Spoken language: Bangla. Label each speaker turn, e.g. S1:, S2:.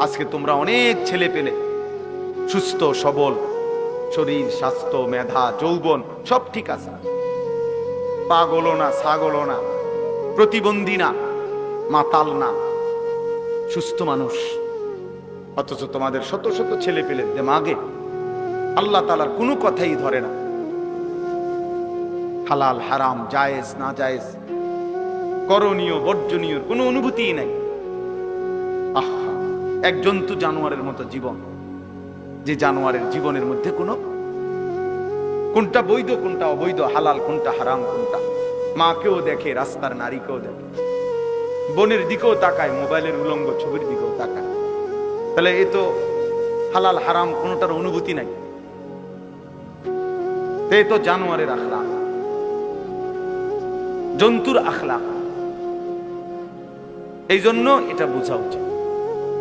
S1: আজকে তোমরা অনেক ছেলে পেলে সুস্থ সবল, শরীর স্বাস্থ্য মেধা যৌবন সব ঠিক আছে, পাগলও না ছাগলও না, প্রতিবন্ধী না, মাতাল না, সুস্থ মানুষ। অথচ তোমাদের শত শত ছেলে পেলে দেমাগে আল্লাহ তাআলার কোনো কথাই ধরে না। হালাল হারাম জায়েজ না জায়েজ, করণীয় বর্জনীয় কোনো অনুভূতিই নাই। আহা, এক জন্তু জানোয়ারের মতো জীবন, যে জানোয়ারের জীবনের মধ্যে কোনটা বৈধ কোনটা অবৈধ, হালাল কোনটা হারাম কোনটা, মাকেও দেখে, রাস্তার নারীকেও দেখে, বনের দিকেও তাকায়, মোবাইলের উলঙ্গ ছবির দিকেও তাকায়। তাহলে এ তো হালাল হারাম কোনটার অনুভূতি নাই, এ তো জানোয়ারের আখলাক, জন্তুর আখলাক। এই জন্য এটা বোঝা উচিত।